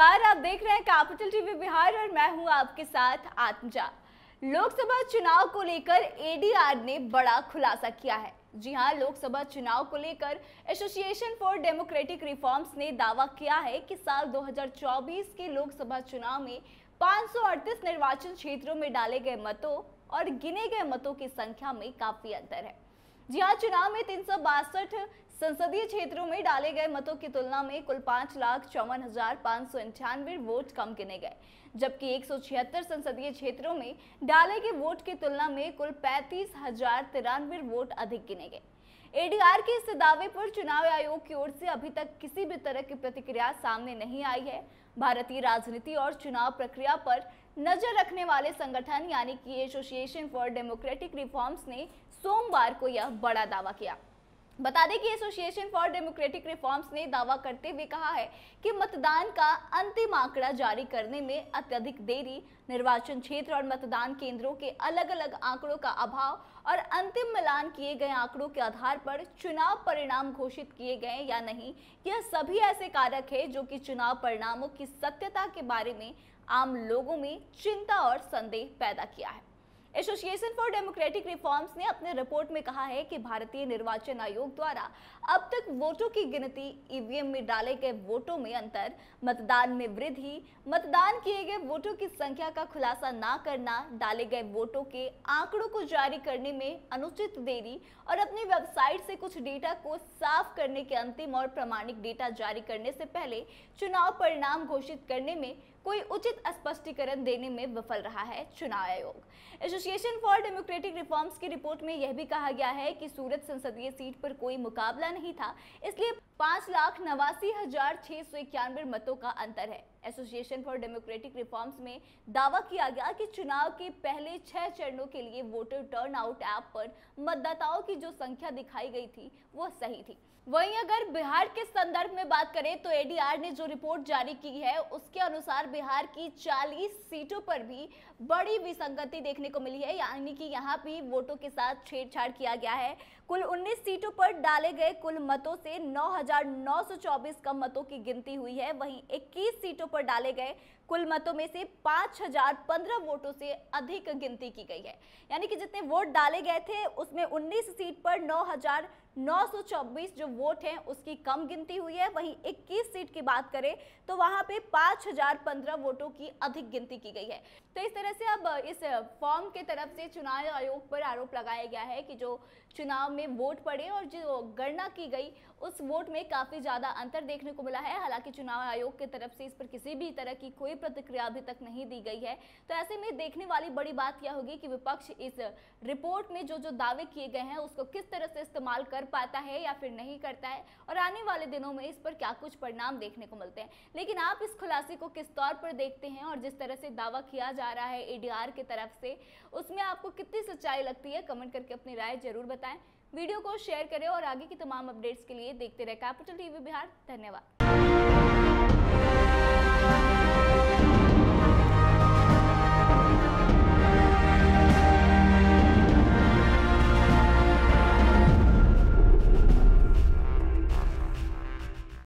नमस्कार, आप देख रहे हैं कैपिटल टीवी बिहार और मैं हूं आपके साथ आत्मजा। लोकसभा चुनाव को लेकर एडीआर ने बड़ा खुलासा किया है। जी हां, लोकसभा चुनाव को लेकर एसोसिएशन फॉर डेमोक्रेटिक रिफॉर्म्स ने दावा किया है कि साल 2024 के लोकसभा चुनाव में 538 निर्वाचन क्षेत्रों में डाले गए मतों और गिने गए मतों की संख्या में काफी अंतर है। जी हां, चुनाव में 362 संसदीय क्षेत्रों में डाले गए मतों की तुलना में कुल 5,54,598 वोट कम गिने गए, जबकि 176 संसदीय क्षेत्रों में डाले गए वोट की तुलना में कुल 35,093 वोट अधिक गिने गए। एडीआर के इस दावे पर चुनाव आयोग की ओर से अभी तक किसी भी तरह की प्रतिक्रिया सामने नहीं आई है। भारतीय राजनीति और चुनाव प्रक्रिया पर नजर रखने वाले संगठन यानी कि एसोसिएशन फॉर डेमोक्रेटिक रिफॉर्म्स ने सोमवार को यह बड़ा दावा किया। बता दें कि एसोसिएशन फॉर डेमोक्रेटिक रिफॉर्म्स ने दावा करते हुए कहा है कि मतदान का अंतिम आंकड़ा जारी करने में अत्यधिक देरी, निर्वाचन क्षेत्र और मतदान केंद्रों के अलग अलग आंकड़ों का अभाव और अंतिम मिलान किए गए आंकड़ों के आधार पर चुनाव परिणाम घोषित किए गए या नहीं, यह सभी ऐसे कारक है जो कि चुनाव परिणामों की सत्यता के बारे में आम लोगों में चिंता और संदेह पैदा किया है। एसोसिएशन फॉर डेमोक्रेटिक रिफॉर्म्स ने अपने रिपोर्ट में कहा है कि भारतीय निर्वाचन आयोग द्वारा अब तक वोटों की गिनती, ईवीएम में डाले गए वोटों में अंतर, मतदान में वृद्धि, मतदान किए गए वोटों की संख्या का खुलासा न करना, डाले गए वोटों के आंकड़ों को जारी करने में अनुचित देरी और अपनी वेबसाइट से कुछ डेटा को साफ करने के अंतिम और प्रमाणिक डेटा जारी करने से पहले चुनाव परिणाम घोषित करने में कोई उचित स्पष्टीकरण देने में विफल रहा है चुनाव आयोग। एसोसिएशन फॉर डेमोक्रेटिक रिफॉर्म्स की रिपोर्ट में यह भी कहा गया है कि सूरत संसदीय सीट पर कोई मुकाबला नहीं था, इसलिए 5,89,691 मतों का अंतर है। एसोसिएशन फॉर डेमोक्रेटिक रिफॉर्म्स में दावा किया गया कि चुनाव के पहले 6 चरणों के लिए वोटर टर्नआउट ऐप पर मतदाताओं की जो संख्या दिखाई गई थी वो सही थी। वहीं अगर बिहार के संदर्भ में बात करें तो एडीआर ने जो रिपोर्ट जारी की है उसके अनुसार बिहार की 40 सीटों पर भी बड़ी विसंगति देखने को मिली है, यानी कि यहाँ भी वोटों के साथ छेड़छाड़ किया गया है। कुल 19 सीटों पर डाले गए कुल मतों से 9,924 कम मतों की गिनती हुई है। वहीं 21 सीटों पर डाले गए कुल मतों में से 5,015 वोटों से अधिक गिनती की गई है, यानी कि जितने वोट डाले गए थे उसमें 19 सीट पर 9,924 जो वोट हैं उसकी कम गिनती हुई है। वहीं 21 सीट की बात करें तो वहां पे 5,015 वोटों की अधिक गिनती की गई है। तो इस तरह से अब इस फॉर्म के तरफ से चुनाव आयोग पर आरोप लगाया गया है कि जो चुनाव में वोट पड़े और जो गणना की गई उस वोट में काफी ज्यादा अंतर देखने को मिला है। हालांकि चुनाव आयोग की तरफ से इस पर किसी भी तरह की कोई प्रतिक्रिया अभी तक नहीं दी गई है। तो ऐसे में देखने वाली बड़ी बात यह होगी कि विपक्ष इस रिपोर्ट में जो दावे किए गए हैं उसको किस तरह से इस्तेमाल कर पाता है या फिर नहीं करता है और आने वाले दिनों में इस पर क्या कुछ परिणाम देखने को मिलते हैं। लेकिन आप इस खुलासे को किस तौर पर देखते हैं और जिस तरह से दावा किया जा रहा है एडीआर की तरफ से उसमें आपको कितनी सच्चाई लगती है, कमेंट करके अपनी राय जरूर बताएं। वीडियो को शेयर करें और आगे की तमाम अपडेट्स के लिए देखते रहे कैपिटल टीवी बिहार। धन्यवाद।